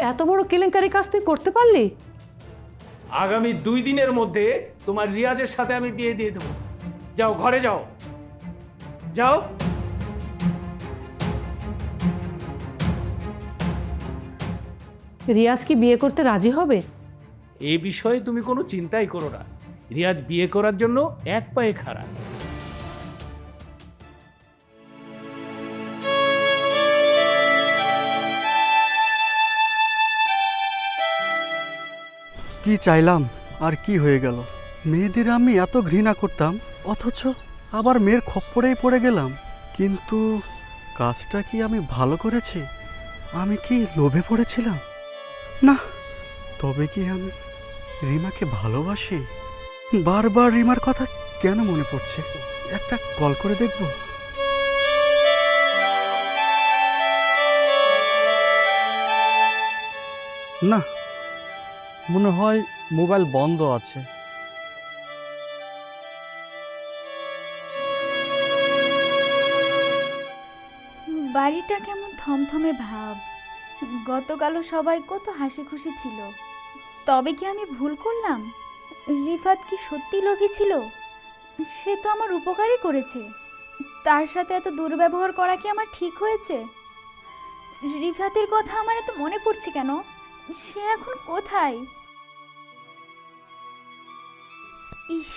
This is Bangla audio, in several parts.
এত বড় কেলেঙ্কারি কাজ তুই করতে পারলি? আগামী 2 দিনের মধ্যে তোমার রিয়াজের সাথে আমি বিয়ে দিয়ে দেবো। যাও, ঘরে যাও, যাও। রিয়াজ কি বিয়ে করতে রাজি হবে? এই বিষয়ে তুমি কোনো চিন্তাই করো না। রিয়াজ বিয়ে করার জন্য এক পায়ে খাড়া। কি চাইলাম আর কি হয়ে গেল? মেয়েদের আমি এত ঘৃণা করতাম, অথচ আবার মেয়ের খপ্পরেই পড়ে গেলাম। কিন্তু কাজটা কি আমি ভালো করেছি? আমি কি লোভে পড়েছিলাম? না। তবে কি আমি রিমাকে ভালোবাসি? বারবার রিমার কথা কেন মনে পড়ছে? একটা কল করে দেখব। না, মনে হয় মোবাইল বন্ধ আছে। বাড়িটা কেমন থমথমে ভাব। গতকালও সবাই কত হাসি খুশি ছিল। তবে কি আমি ভুল করলাম? রিফাত কি সত্যি লোভী ছিল? সে তো আমার উপকারই করেছে। তার সাথে এত দুর্ব্যবহার করা কি আমার ঠিক হয়েছে? রিফাতের কথা আমার এত মনে পড়ছে কেন? সে এখন কোথায়? ইস,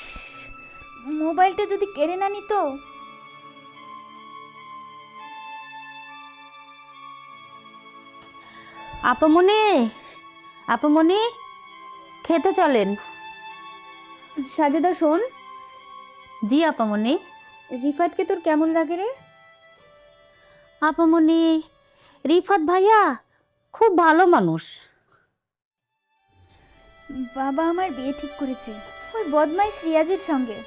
মোবাইলটা যদি কেড়ে না নিত। আপামনি, আপামনি, খেতে চলেন। সাজেদা শোন, জি আপামনি। রিফাতকে তোর কেমন লাগে রে? আপামনি, রিফাত ভাইয়া খুব ভালো মানুষ। বাবা আমার বিয়ে ঠিক করেছে ওই বদমাইশ রিয়াজের সঙ্গে।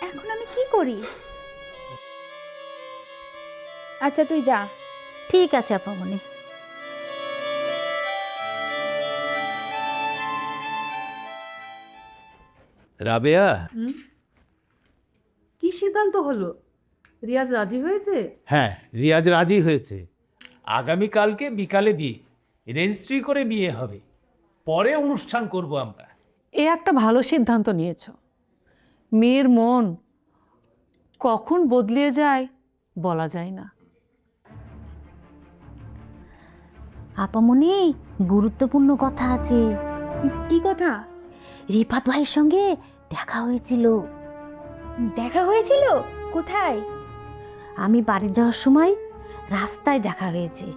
এখন আমি কি করি? আচ্ছা তুই যা। ঠিক আছে আপামনি। রাবেয়া, কি সিদ্ধান্ত হলো? রিয়াজ রাজি হয়েছে? হ্যাঁ, রিয়াজ রাজি হয়েছে। আগামীকালকে বিকালে দিয়ে রেজিস্ট্রি করে বিয়ে হবে। পরে অনুষ্ঠান করব আমরা। এ একটা ভালো সিদ্ধান্ত নিয়েছ। মেয়ের মন কখন বদলে যায় বলা যায় না। আপামনি, গুরুত্বপূর্ণ কথা আছে। কি কথা? রিফাত ভাইয়ের সঙ্গে দেখা হয়েছিল। দেখা হয়েছিল? কোথায়? আমি বাড়ি যাওয়ার সময় রাস্তায় দেখা হয়েছে।